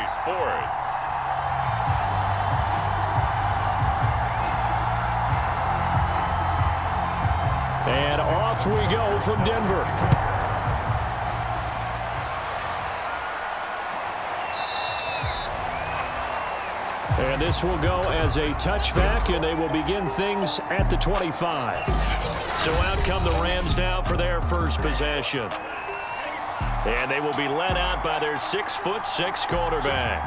Sports. And off we go from Denver. And this will go as a touchback, and they will begin things at the 25. So out come the Rams now for their first possession. And they will be led out by their 6'6" quarterback.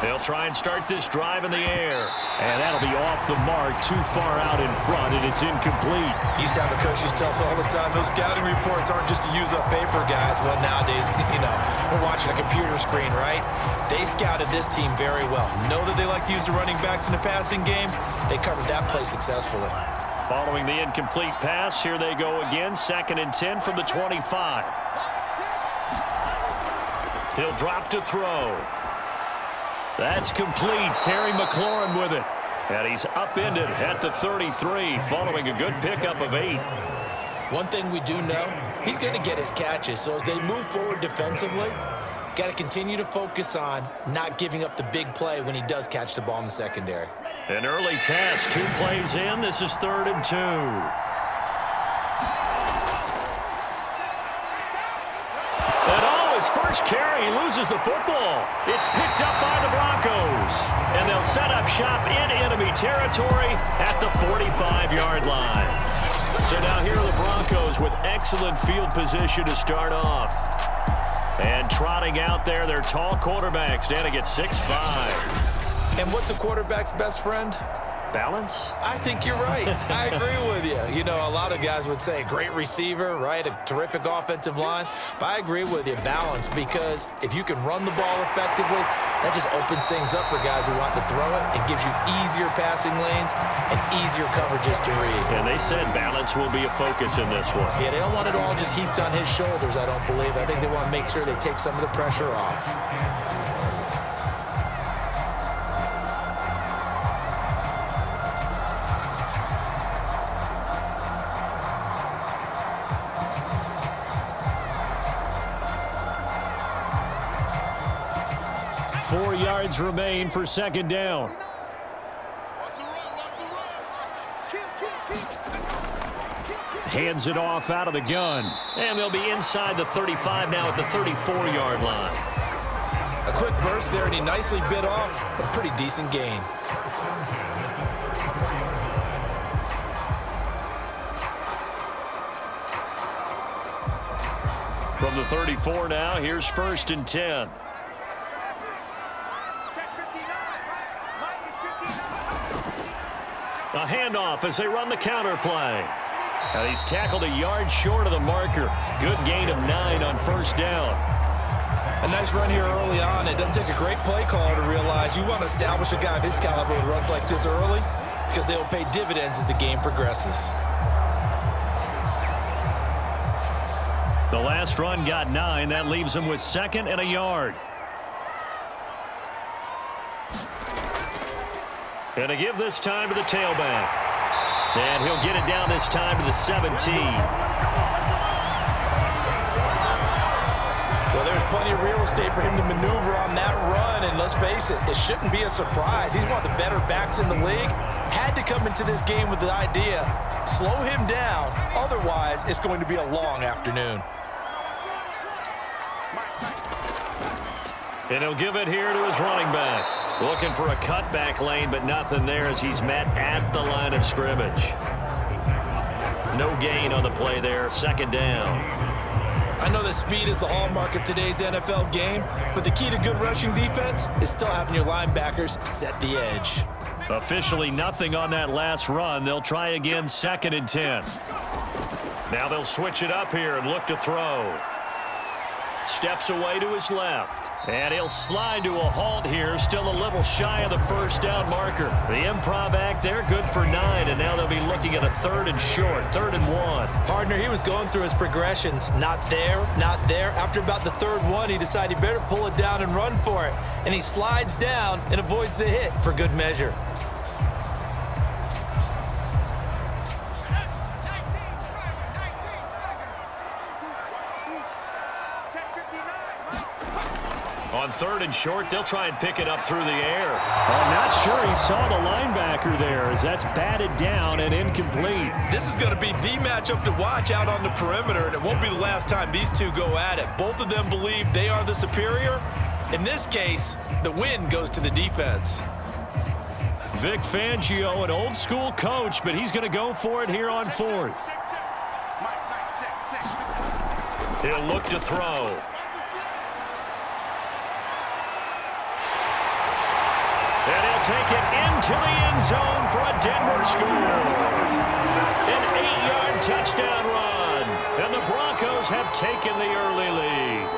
They'll try and start this drive in the air. And that'll be off the mark, too far out in front, and it's incomplete. Used to have a coach who tells us all the time, those scouting reports aren't just to use up paper, guys. Well, nowadays, we're watching a computer screen, right? They scouted this team very well. Know that they like to use the running backs in the passing game. They covered that play successfully. Following the incomplete pass, here they go again, 2nd and 10 from the 25. He'll drop to throw. That's complete. Terry McLaurin with it. And he's upended at the 33 following a good pickup of 8. One thing we do know, he's going to get his catches. So as they move forward defensively, got to continue to focus on not giving up the big play when he does catch the ball in the secondary. An early test, 2 plays in. This is 3rd and 2. First carry, he loses the football. It's picked up by the Broncos. And they'll set up shop in enemy territory at the 45-yard line. So now here are the Broncos with excellent field position to start off. And trotting out there, their tall quarterback standing at 6'5". And what's a quarterback's best friend? Balance? I think you're right. I agree with you. A lot of guys would say great receiver, right? A terrific offensive line. But I agree with you, balance, because if you can run the ball effectively, that just opens things up for guys who want to throw it. It gives you easier passing lanes and easier coverages to read. And they said balance will be a focus in this one. Yeah, they don't want it all just heaped on his shoulders, I don't believe. I think they want to make sure they take some of the pressure off. Remain for 2nd down. Hands it off out of the gun. And they'll be inside the 35 now at the 34-yard line. A quick burst there, and he nicely bit off a pretty decent gain. From the 34 now, here's 1st and 10. A handoff as they run the counter play. And he's tackled a yard short of the marker. Good gain of 9 on 1st down. A nice run here early on. It doesn't take a great play caller to realize you want to establish a guy of his caliber with runs like this early because they'll pay dividends as the game progresses. The last run got 9. That leaves him with 2nd and a yard. And to give this time to the tailback. And he'll get it down this time to the 17. Well, there's plenty of real estate for him to maneuver on that run. And let's face it, it shouldn't be a surprise. He's one of the better backs in the league. Had to come into this game with the idea, slow him down. Otherwise, it's going to be a long afternoon. And he'll give it here to his running back. Looking for a cutback lane, but nothing there as he's met at the line of scrimmage. No gain on the play there, 2nd down. I know that speed is the hallmark of today's NFL game, but the key to good rushing defense is still having your linebackers set the edge. Officially nothing on that last run. They'll try again, 2nd and 10. Now they'll switch it up here and look to throw. Steps away to his left. And he'll slide to a halt here, still a little shy of the 1st down marker. The improv act there, good for 9, and now they'll be looking at a 3rd and short, 3rd and 1. Partner, he was going through his progressions. Not there, not there. After about the 3rd one, he decided he better pull it down and run for it. And he slides down and avoids the hit for good measure. On 3rd and short, they'll try and pick it up through the air. I'm not sure he saw the linebacker there as that's batted down and incomplete. This is going to be the matchup to watch out on the perimeter, and it won't be the last time these two go at it. Both of them believe they are the superior. In this case, the win goes to the defense. Vic Fangio, an old-school coach, but he's going to go for it here on 4th. He'll look to throw. And he'll take it into the end zone for a Denver score. An 8-yard touchdown run. And the Broncos have taken the early lead.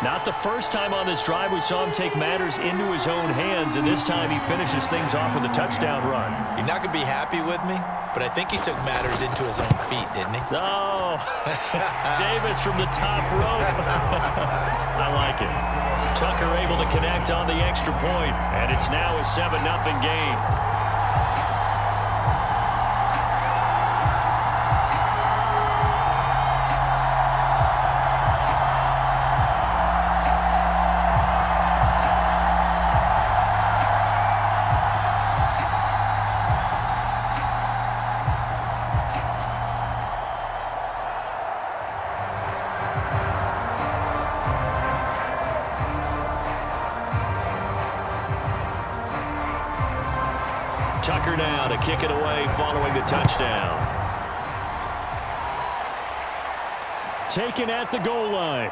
Not the first time on this drive we saw him take matters into his own hands, and this time he finishes things off with a touchdown run. You're not going to be happy with me, but I think he took matters into his own feet, didn't he? Oh, Davis from the top rope. I like it. Tucker able to connect on the extra point, and it's now a 7-0 game. Tucker now to kick it away following the touchdown. Taken at the goal line.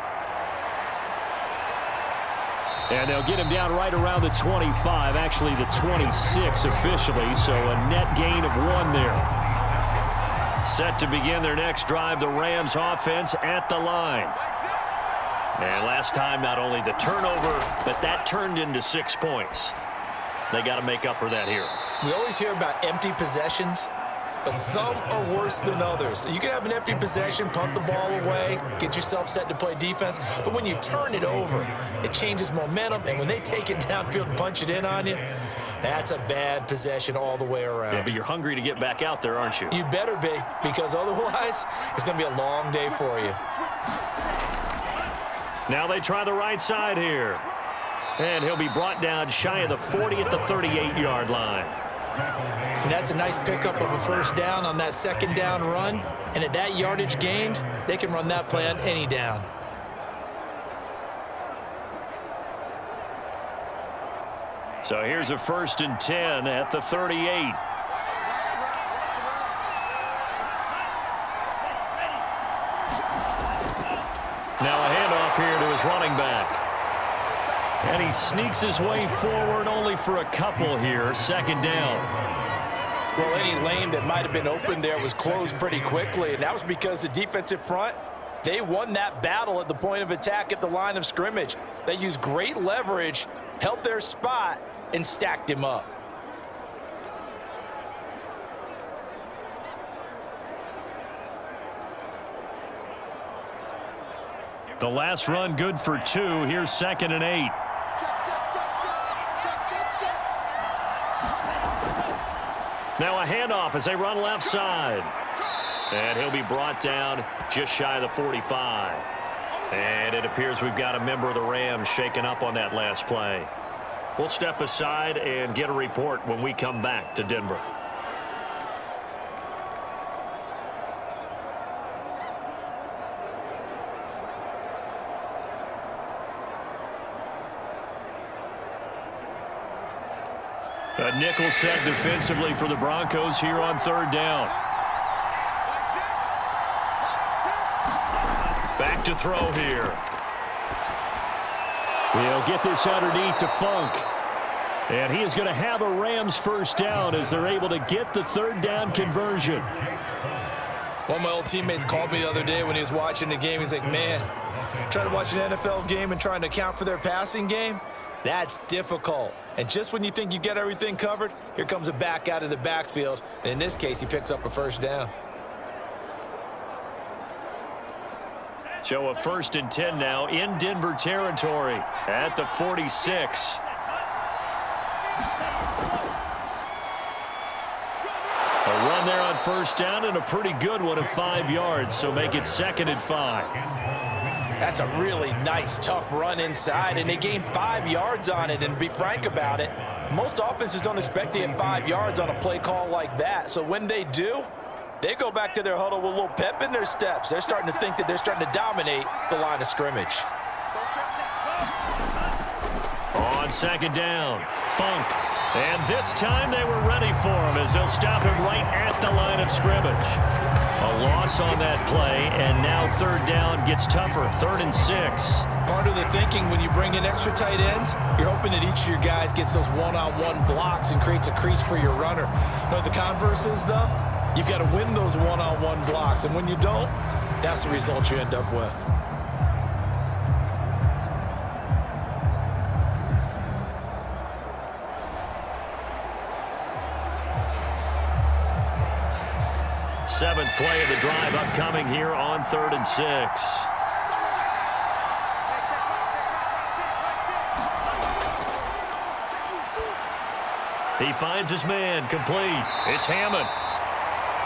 And they'll get him down right around the 25, actually the 26 officially, so a net gain of 1 there. Set to begin their next drive, the Rams offense at the line. And last time, not only the turnover, but that turned into 6 points. They got to make up for that here. We always hear about empty possessions, but some are worse than others. You can have an empty possession, punt the ball away, get yourself set to play defense, but when you turn it over, it changes momentum, and when they take it downfield and punch it in on you, that's a bad possession all the way around. Yeah, but you're hungry to get back out there, aren't you? You better be, because otherwise, it's going to be a long day for you. Now they try the right side here. And he'll be brought down shy of the 40 at the 38-yard line. And that's a nice pickup of a first down on that second down run. And at that yardage gained, they can run that play on any down. So here's a 1st and 10 at the 38. Now a handoff here to his running back. And he sneaks his way forward only for a couple here. 2nd down. Well, any lane that might have been open there was closed pretty quickly, and that was because the defensive front, they won that battle at the point of attack at the line of scrimmage. They used great leverage, held their spot, and stacked him up. The last run good for 2. Here's 2nd and 8. Now a handoff as they run left side. And he'll be brought down just shy of the 45. And it appears we've got a member of the Rams shaken up on that last play. We'll step aside and get a report when we come back to Denver. A nickel set defensively for the Broncos here on 3rd down. Back to throw here. He'll get this underneath to Funk. And he is going to have a Rams first down as they're able to get the 3rd down conversion. One of my old teammates called me the other day when he was watching the game. He's like, man, trying to watch an NFL game and trying to account for their passing game, that's difficult. And just when you think you get everything covered, here comes a back out of the backfield. And in this case, he picks up a first down. So a 1st and 10 now in Denver territory at the 46. A run there on 1st down and a pretty good one of 5 yards, so make it 2nd and 5. That's a really nice, tough run inside, and they gained 5 yards on it. And to be frank about it, most offenses don't expect to get 5 yards on a play call like that. So when they do, they go back to their huddle with a little pep in their steps. They're starting to think that they're starting to dominate the line of scrimmage. On second down, Funk. And this time they were ready for him as they'll stop him right at the line of scrimmage. A loss on that play, and now third down gets tougher, 3rd and 6. Part of the thinking when you bring in extra tight ends, you're hoping that each of your guys gets those one-on-one blocks and creates a crease for your runner. You know what the converse is, though? You've got to win those one-on-one blocks, and when you don't, that's the result you end up with. Seventh play of the drive upcoming here on 3rd and 6. He finds his man, complete. It's Hammond.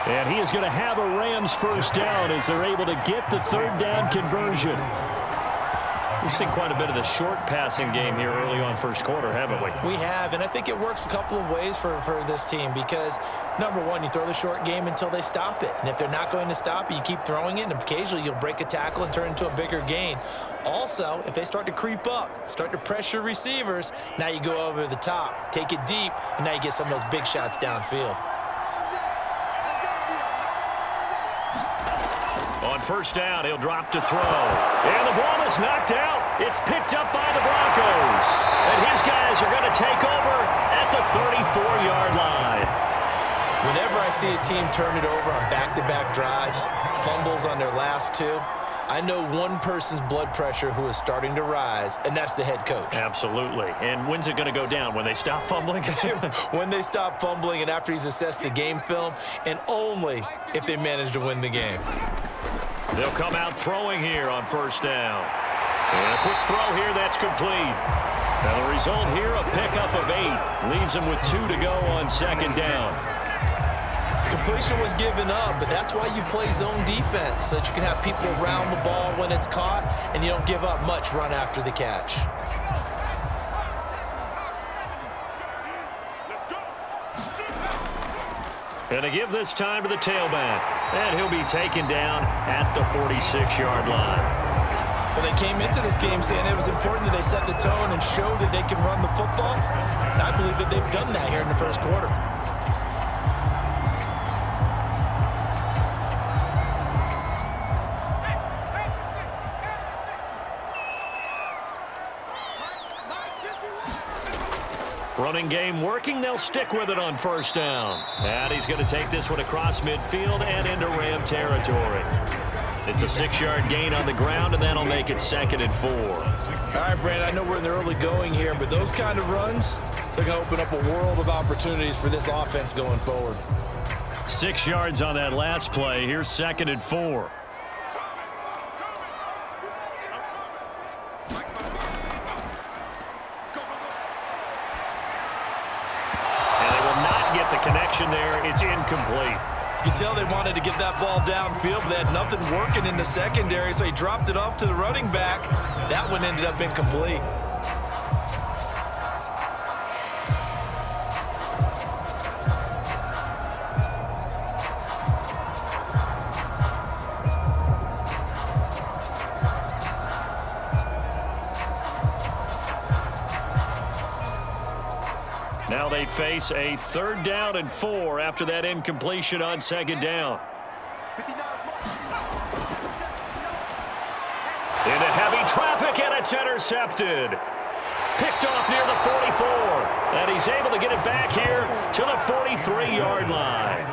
And he is going to have a Rams first down as they're able to get the 3rd down conversion. We've seen quite a bit of the short passing game here early on first quarter, haven't we? We have, and I think it works a couple of ways for this team because, number one, you throw the short game until they stop it. And if they're not going to stop it, you keep throwing it, and occasionally you'll break a tackle and turn it into a bigger gain. Also, if they start to creep up, start to pressure receivers, now you go over the top, take it deep, and now you get some of those big shots downfield. On first down, he'll drop to throw. And the ball is knocked out. It's picked up by the Broncos. And his guys are going to take over at the 34-yard line. Whenever I see a team turn it over on back-to-back drives, fumbles on their last 2, I know one person's blood pressure who is starting to rise, and that's the head coach. Absolutely. And when's it going to go down? When they stop fumbling? When they stop fumbling and after he's assessed the game film, and only if they manage to win the game. They'll come out throwing here on first down. And a quick throw here, that's complete. Now the result here, a pickup of 8. Leaves them with 2 to go on second down. Completion was given up, but that's why you play zone defense, so that you can have people around the ball when it's caught, and you don't give up much run after the catch. And to give this time to the tailback. And he'll be taken down at the 46-yard line. Well, they came into this game saying it was important that they set the tone and show that they can run the football. And I believe that they've done that here in the first quarter. Running game working. They'll stick with it on first down. And he's going to take this one across midfield and into Ram territory. It's a 6-yard gain on the ground, and that'll make it 2nd and 4. All right, Brandon, I know we're in the early going here, but those kind of runs, they're going to open up a world of opportunities for this offense going forward. 6 yards on that last play. Here's 2nd and 4. Connection there, it's incomplete. You can tell they wanted to get that ball downfield, but they had nothing working in the secondary, so he dropped it off to the running back. That one ended up incomplete. Now they face a 3rd down and 4 after that incompletion on 2nd down. Into heavy traffic, and it's intercepted. Picked off near the 44, and he's able to get it back here to the 43-yard line.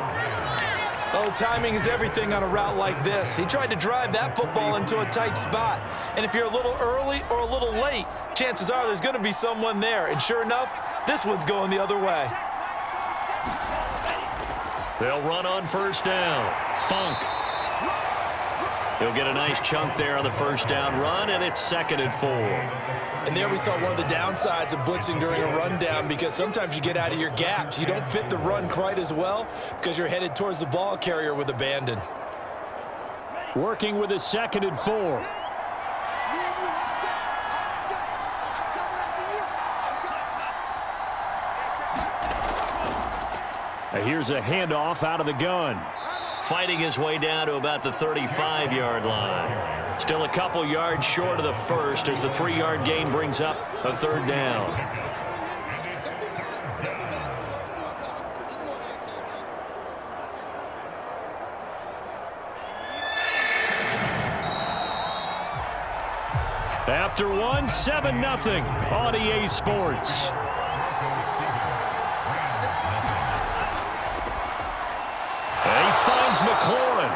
Oh, timing is everything on a route like this. He tried to drive that football into a tight spot. And if you're a little early or a little late, chances are there's going to be someone there. And sure enough, this one's going the other way. They'll run on first down. Funk. He'll get a nice chunk there on the first down run, and it's 2nd and 4. And there we saw one of the downsides of blitzing during a rundown, because sometimes you get out of your gaps. You don't fit the run quite as well because you're headed towards the ball carrier with abandon. Working with his 2nd and 4. Here's a handoff out of the gun. Fighting his way down to about the 35-yard line. Still a couple yards short of the first as the 3-yard gain brings up a third down. After one, 7-0 on EA Sports. And he finds McLaurin.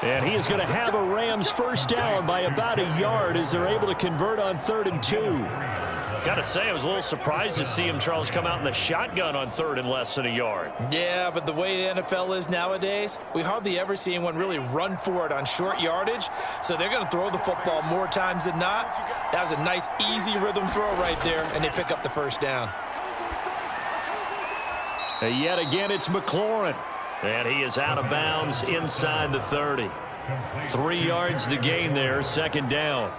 And he is going to have a Rams first down by about a yard as they're able to convert on 3rd and 2. Got to say, I was a little surprised to see him, Charles, come out in the shotgun on 3rd and less than a yard. Yeah, but the way the NFL is nowadays, we hardly ever see anyone really run for it on short yardage. So they're going to throw the football more times than not. That was a nice, easy rhythm throw right there, and they pick up the first down. And yet again, it's McLaurin. And he is out of bounds inside the 30. 3 yards the gain there, 2nd down.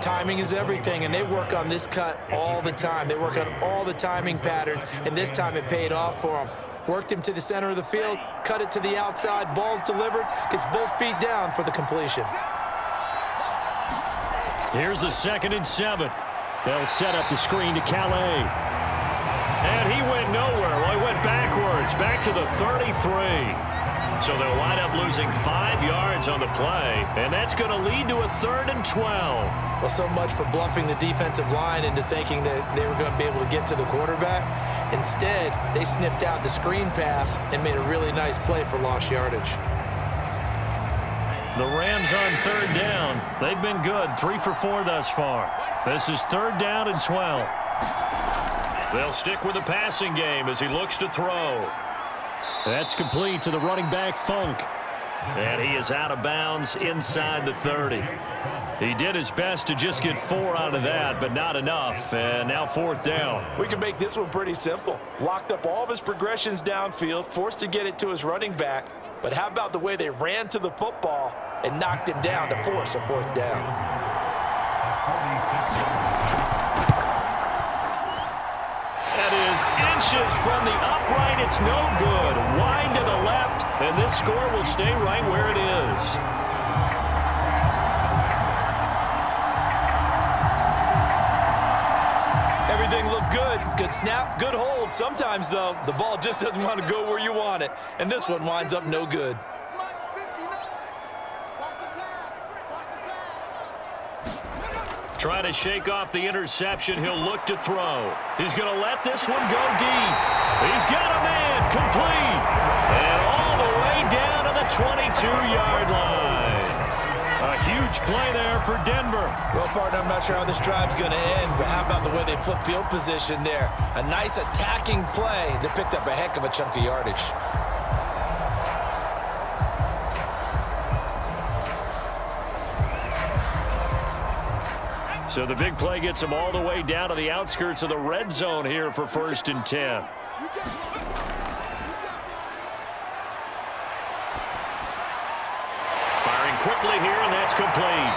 Timing is everything, and they work on this cut all the time. They work on all the timing patterns, and this time it paid off for them. Worked him to the center of the field, cut it to the outside, ball's delivered, gets both feet down for the completion. Here's a 2nd and 7. They'll set up the screen to Calais. And he went nowhere. Well, he went backwards, back to the 33. So they'll wind up losing 5 yards on the play, and that's going to lead to a 3rd and 12. Well, so much for bluffing the defensive line into thinking that they were going to be able to get to the quarterback. Instead, they sniffed out the screen pass and made a really nice play for lost yardage. The Rams on 3rd down. They've been good, 3 for 4 thus far. This is 3rd down and 12. They'll stick with the passing game as he looks to throw. That's complete to the running back, Funk. And he is out of bounds inside the 30. He did his best to just get 4 out of that, but not enough. And now 4th down. We can make this one pretty simple. Locked up all of his progressions downfield, forced to get it to his running back. But how about the way they ran to the football and knocked him down to force a 4th down? Inches from the upright, it's no good. Wide to the left, and this score will stay right where it is. Everything looked good. Good snap, good hold. Sometimes, though, the ball just doesn't want to go where you want it, and this one winds up no good. Trying to shake off the interception. He'll look to throw. He's going to let this one go deep. He's got a man complete. And all the way down to the 22-yard line. A huge play there for Denver. Well, partner, I'm not sure how this drive's going to end, but how about the way they flip field position there? A nice attacking play that picked up a heck of a chunk of yardage. So the big play gets them all the way down to the outskirts of the red zone here for 1st and 10. Firing quickly here, and that's complete.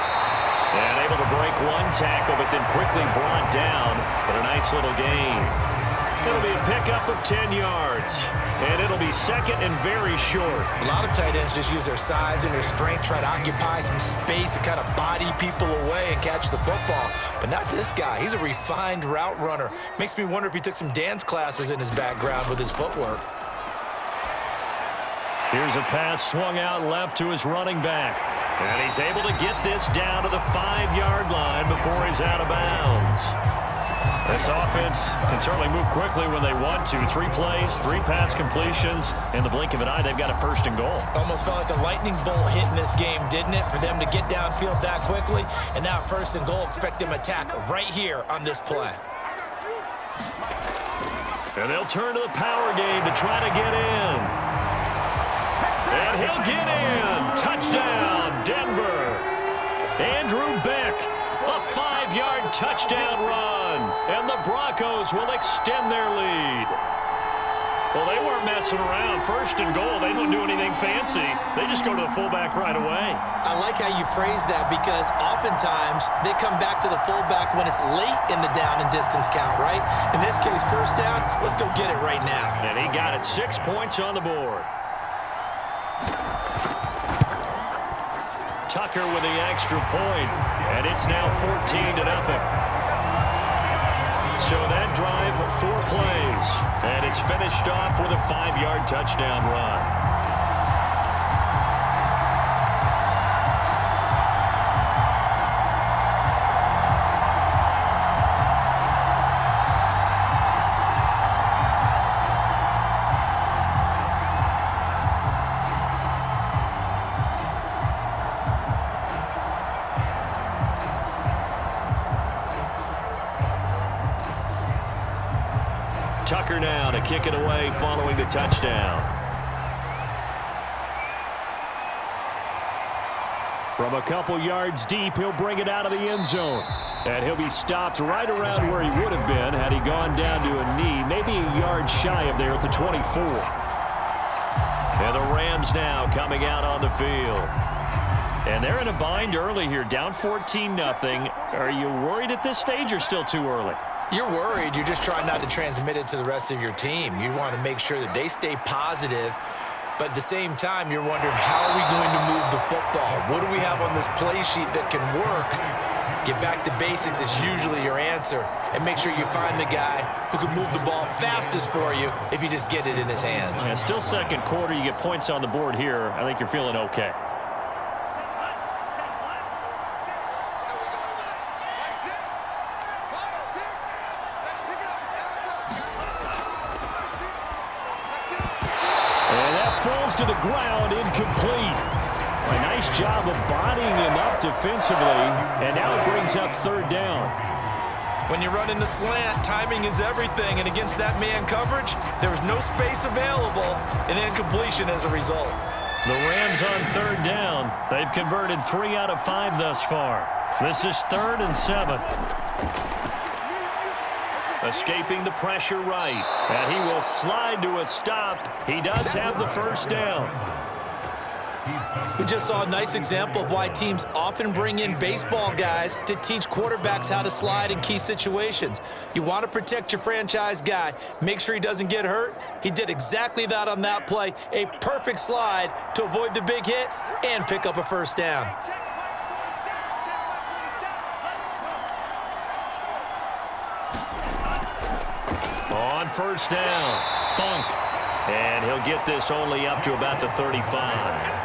And able to break one tackle, but then quickly brought down. But a nice little gain. It'll be a pickup of 10 yards. And it'll be 2nd and very short. A lot of tight ends just use their size and their strength, try to occupy some space and kind of body people away and catch the football. But not this guy. He's a refined route runner. Makes me wonder if he took some dance classes in his background with his footwork. Here's a pass swung out left to his running back. And he's able to get this down to the 5-yard line before he's out of bounds. This offense can certainly move quickly when they want to. 3 plays, 3 pass completions. In the blink of an eye, they've got a 1st and goal. Almost felt like a lightning bolt hit in this game, didn't it? For them to get downfield that quickly. And now 1st and goal, expect them to attack right here on this play. And they'll turn to the power game to try to get in. And he'll get in. Touchdown, Denver. Andrew Beck, a 5-yard touchdown run. And the Broncos will extend their lead. Well, they weren't messing around. First and goal, they don't do anything fancy. They just go to the fullback right away. I like how you phrase that because oftentimes they come back to the fullback when it's late in the down and distance count, right? In this case, first down, let's go get it right now. And he got it. 6 points on the board. Tucker with the extra point, and it's now 14-0. So that drive, 4 plays, and it's finished off with a 5-yard touchdown run. Tucker now to kick it away following the touchdown. From a couple yards deep, he'll bring it out of the end zone. And he'll be stopped right around where he would have been had he gone down to a knee, maybe a yard shy of there at the 24. And the Rams now coming out on the field. And they're in a bind early here, down 14-0. Are you worried at this stage or still too early? You're worried. You're just trying not to transmit it to the rest of your team. You want to make sure that they stay positive, but at the same time, you're wondering, how are we going to move the football? What do we have on this play sheet that can work? Get back to basics is usually your answer, and make sure you find the guy who can move the ball fastest for you if you just get it in his hands. Yeah, still second quarter. You get points on the board here. I think you're feeling okay. To the ground, incomplete. A nice job of bodying him up defensively, and now it brings up third down. When you run in the slant, timing is everything, and against that man coverage, there was no space available, and incompletion as a result. The Rams on third down. They've converted 3 out of 5 thus far. This is 3rd and 7. Escaping the pressure right, and he will slide to a stop. He does have the first down. We just saw a nice example of why teams often bring in baseball guys to teach quarterbacks how to slide in key situations. You want to protect your franchise guy. Make sure he doesn't get hurt. He did exactly that on that play. A perfect slide to avoid the big hit and pick up a first down. On first down, Funk. And he'll get this only up to about the 35.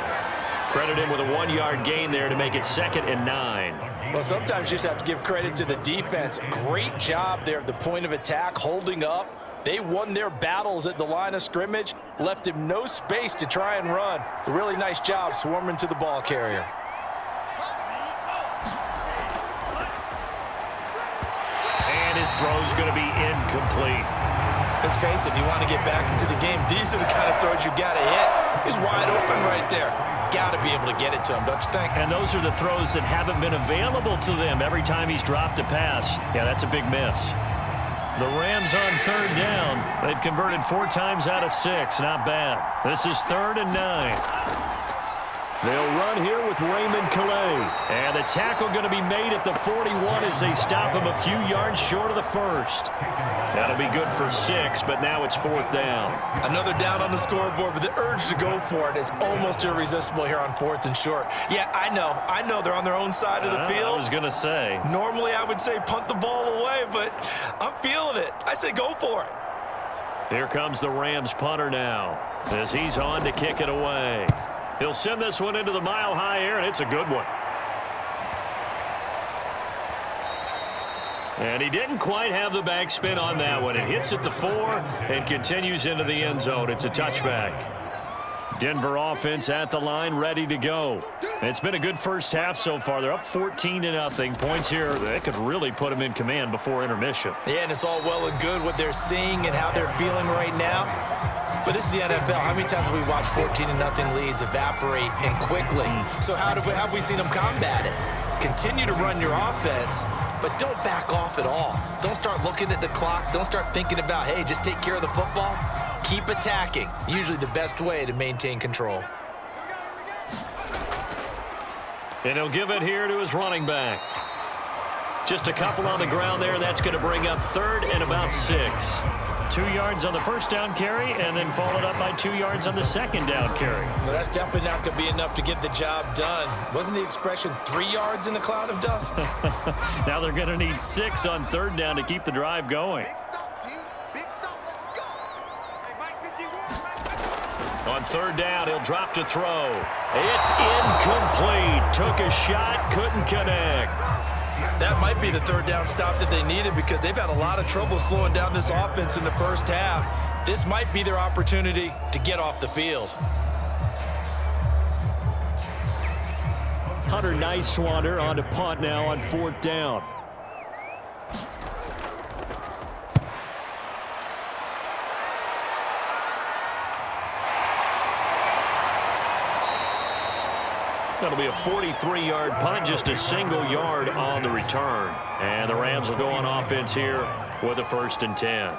Credit him with a 1-yard gain there to make it 2nd and 9. Well, sometimes you just have to give credit to the defense. Great job there at the point of attack, holding up. They won their battles at the line of scrimmage, left him no space to try and run. A really nice job swarming to the ball carrier. And his throw's going to be incomplete. Let's face it, if you want to get back into the game, these are the kind of throws you got to hit. He's wide open right there. Got to be able to get it to him, don't you think? And those are the throws that haven't been available to them every time he's dropped a pass. Yeah, that's a big miss. The Rams on third down. They've converted 4 times out of 6. Not bad. This is 3rd and 9. They'll run here with Raymond Calais. And the tackle going to be made at the 41 as they stop him a few yards short of the first. That'll be good for 6, but now it's 4th down. Another down on the scoreboard, but the urge to go for it is almost irresistible here on 4th and short. Yeah, I know they're on their own side of the field. I was going to say. Normally I would say punt the ball away, but I'm feeling it. I say go for it. Here comes the Rams punter now as he's on to kick it away. He'll send this one into the mile-high air, and it's a good one. And he didn't quite have the backspin on that one. It hits at the 4 and continues into the end zone. It's a touchback. Denver offense at the line, ready to go. It's been a good first half so far. They're up 14-0. Points here that could really put them in command before intermission. Yeah, and it's all well and good what they're seeing and how they're feeling right now. But this is the NFL. How many times have we watched 14-0 leads evaporate and quickly? So how have we seen them combat it? Continue to run your offense, but don't back off at all. Don't start looking at the clock. Don't start thinking about, hey, just take care of the football. keep attacking. Usually the best way to maintain control. And he'll give it here to his running back. Just a couple on the ground there. That's going to bring up 3rd and about 6. 2 yards on the first down carry, and then followed up by 2 yards on the second down carry. Well, that's definitely not going to be enough to get the job done. Wasn't the expression 3 yards in a cloud of dust? Now they're going to need 6 on 3rd down to keep the drive going. On 3rd down, he'll drop to throw. It's incomplete. Took a shot, couldn't connect. That might be the 3rd down stop that they needed because they've had a lot of trouble slowing down this offense in the first half. This might be their opportunity to get off the field. Hunter Nicewander on to punt now on 4th down. That'll be a 43-yard punt, just a single yard on the return. And the Rams will go on offense here with a 1st and 10.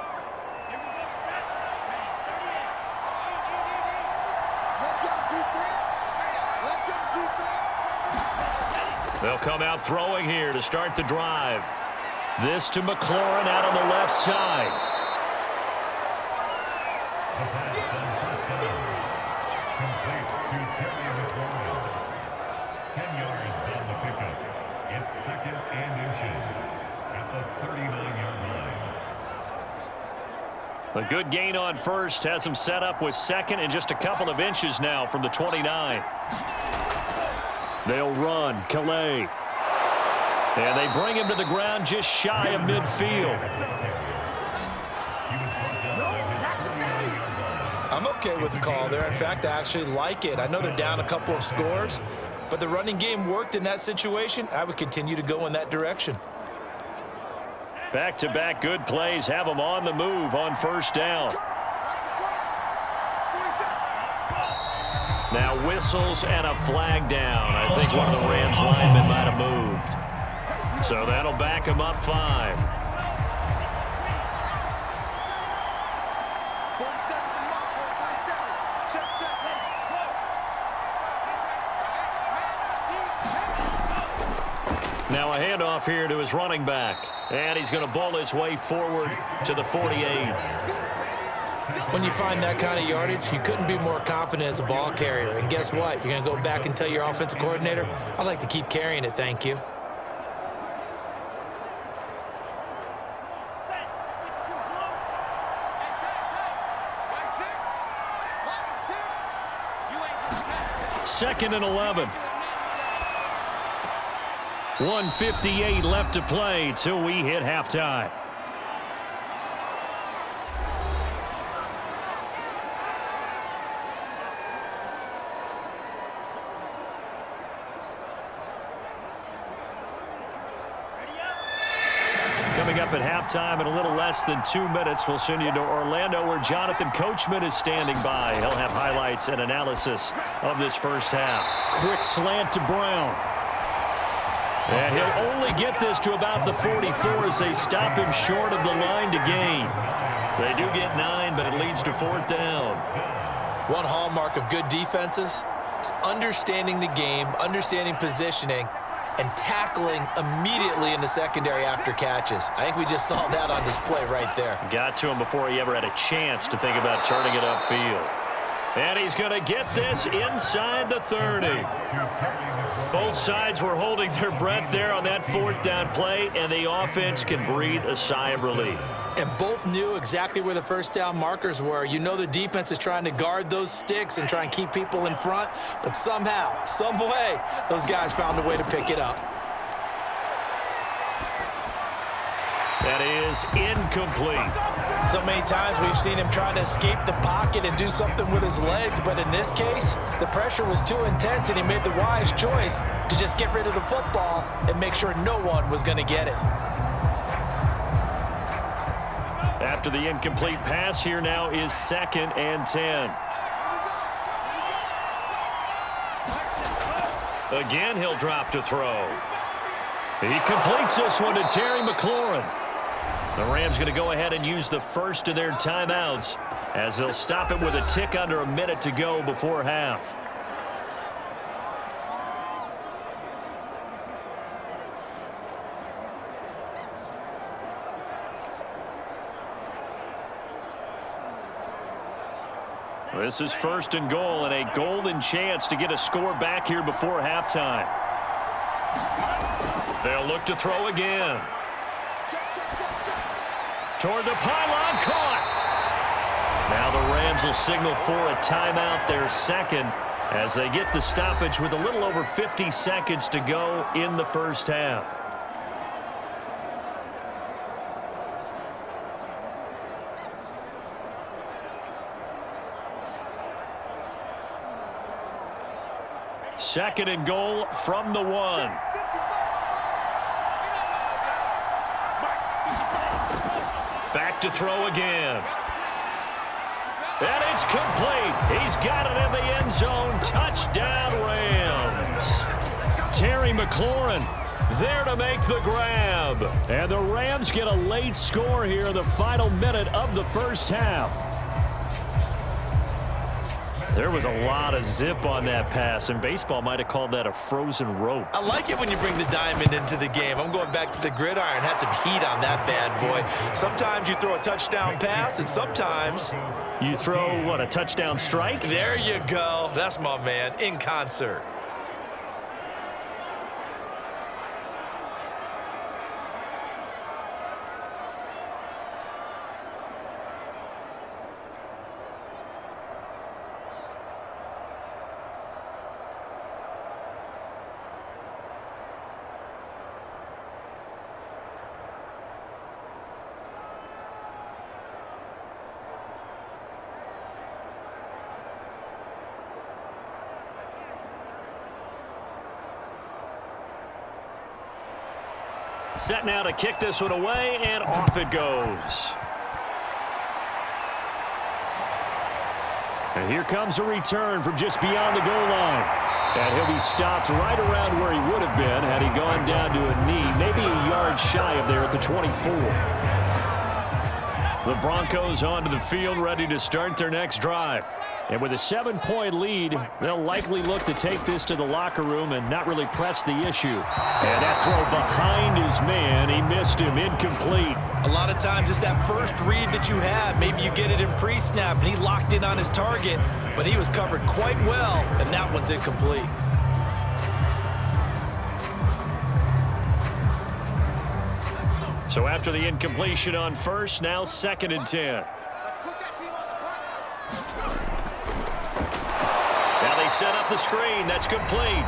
They'll come out throwing here to start the drive. This to McLaurin out on the left side. A good gain on 1st, has him set up with 2nd and just a couple of inches now from the 29. They'll run, Calais. And they bring him to the ground just shy of midfield. I'm okay with the call there. In fact, I actually like it. I know they're down a couple of scores, but the running game worked in that situation. I would continue to go in that direction. Back-to-back good plays have them on the move on 1st down. Now whistles and a flag down. I think one of the Rams linemen might have moved. So that'll back him up 5. Now a handoff here to his running back. And he's going to bowl his way forward to the 48. When you find that kind of yardage, you couldn't be more confident as a ball carrier. And guess what? You're going to go back and tell your offensive coordinator, I'd like to keep carrying it, thank you. Second and 11. 1:58 left to play till we hit halftime. Coming up at halftime in a little less than 2 minutes, we'll send you to Orlando where Jonathan Coachman is standing by. He'll have highlights and analysis of this first half. Quick slant to Brown. And he'll only get this to about the 44 as they stop him short of the line to gain. They do get 9, but it leads to 4th down. One hallmark of good defenses is understanding the game, understanding positioning, and tackling immediately in the secondary after catches. I think we just saw that on display right there. Got to him before he ever had a chance to think about turning it upfield. And he's going to get this inside the 30. Both sides were holding their breath there on that 4th down play, and the offense can breathe a sigh of relief. And both knew exactly where the first down markers were. You know the defense is trying to guard those sticks and try and keep people in front, but somehow, some way, those guys found a way to pick it up. That is incomplete. So many times we've seen him trying to escape the pocket and do something with his legs, but in this case, the pressure was too intense and he made the wise choice to just get rid of the football and make sure no one was going to get it. After the incomplete pass, here now is 2nd and 10. Again, he'll drop to throw. He completes this one to Terry McLaurin. The Rams going to go ahead and use the first of their timeouts as they'll stop it with a tick under a minute to go before half. This is first and goal and a golden chance to get a score back here before halftime. They'll look to throw again. Toward the pylon, caught. Now the Rams will signal for a timeout, their second, as they get the stoppage with a little over 50 seconds to go in the first half. Second and goal from the 1. Back to throw again. And it's complete. He's got it in the end zone. Touchdown, Rams. Terry McLaurin there to make the grab. And the Rams get a late score here in the final minute of the first half. There was a lot of zip on that pass, and baseball might have called that a frozen rope. I like it when you bring the diamond into the game. I'm going back to the gridiron. Had some heat on that bad boy. Sometimes you throw a touchdown pass, and sometimes you throw, what, a touchdown strike? There you go. That's my man, in concert. Set now to kick this one away, and off it goes. And here comes a return from just beyond the goal line. And he'll be stopped right around where he would have been had he gone down to a knee, maybe a yard shy of there at the 24. The Broncos onto the field, ready to start their next drive. And with a 7-point lead, they'll likely look to take this to the locker room and not really press the issue. And that throw behind his man, he missed him, incomplete. A lot of times it's that first read that you have. Maybe you get it in pre-snap, and he locked in on his target, but he was covered quite well, and that one's incomplete. So after the incompletion on first, now 2nd and 10. Set up the screen. That's complete.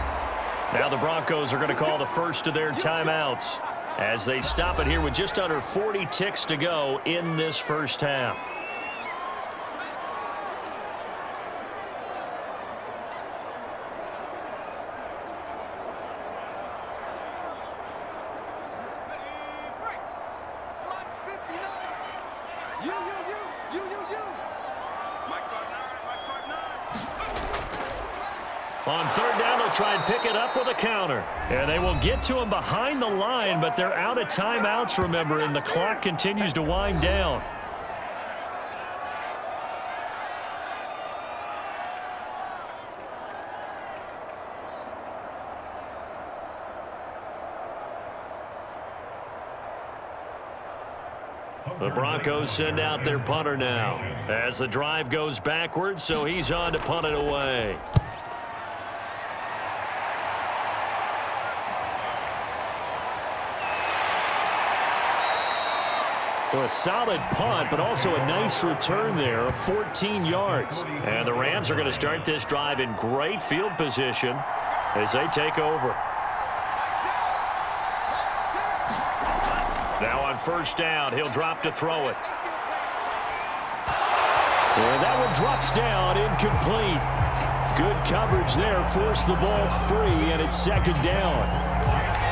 Now the Broncos are going to call the first of their timeouts as they stop it here with just under 40 ticks to go in this first half. On third down, they'll try and pick it up with a counter. And they will get to him behind the line, but they're out of timeouts, remember, and the clock continues to wind down. The Broncos send out their punter now as the drive goes backwards, so he's on to punt it away. Well, a solid punt, but also a nice return there of 14 yards. And the Rams are going to start this drive in great field position as they take over. Now on first down, he'll drop to throw it. And that one drops down, incomplete. Good coverage there, forced the ball free, and it's 2nd down.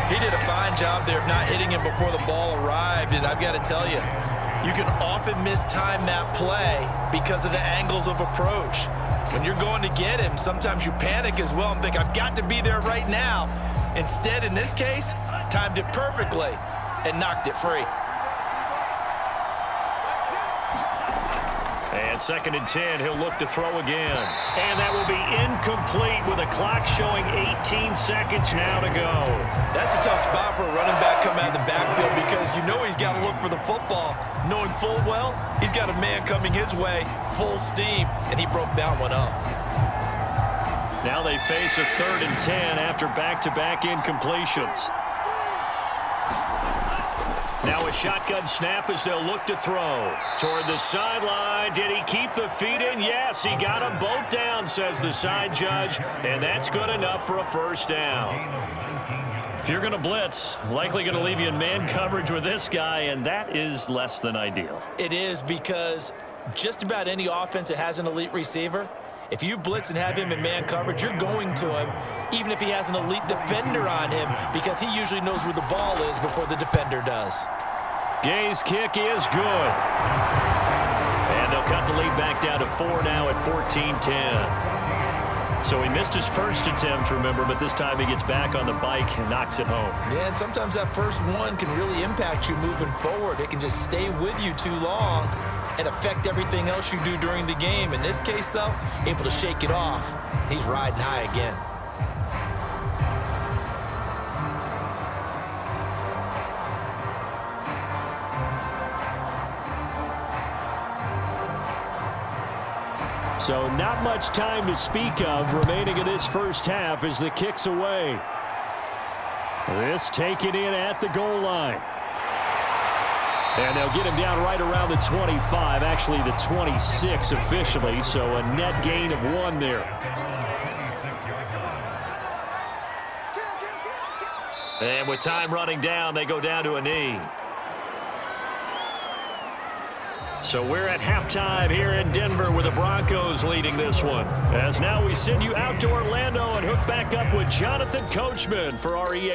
He did a fine job there of not hitting him before the ball arrived, and I've got to tell you, you can often mistime that play because of the angles of approach. When you're going to get him, sometimes you panic as well and think, I've got to be there right now. Instead, in this case, timed it perfectly and knocked it free. And 2nd and 10, he'll look to throw again. And that will be incomplete with a clock showing 18 seconds now to go. That's a tough spot for a running back coming out of the backfield because you know he's got to look for the football, knowing full well he's got a man coming his way, full steam, and he broke that one up. Now they face a 3rd and 10 after back-to-back incompletions. Now a shotgun snap as they'll look to throw. Toward the sideline. Did he keep the feet in? Yes, he got them both down, says the side judge. And that's good enough for a first down. If you're going to blitz, likely going to leave you in man coverage with this guy, and that is less than ideal. It is because just about any offense that has an elite receiver, if you blitz and have him in man coverage, you're going to him, even if he has an elite defender on him, because he usually knows where the ball is before the defender does. Gay's kick is good. And they'll cut the lead back down to 4 now at 14-10. So he missed his first attempt, remember, but this time he gets back on the bike and knocks it home. Yeah, and sometimes that first one can really impact you moving forward. It can just stay with you too long and affect everything else you do during the game. In this case, though, able to shake it off. He's riding high again. So not much time to speak of remaining in this first half as the kick's away. This taken in at the goal line. And they'll get him down right around the 25, actually the 26 officially, so a net gain of 1 there. And with time running down, they go down to a knee. So we're at halftime here in Denver with the Broncos leading this one. As now we send you out to Orlando and hook back up with Jonathan Coachman for our EA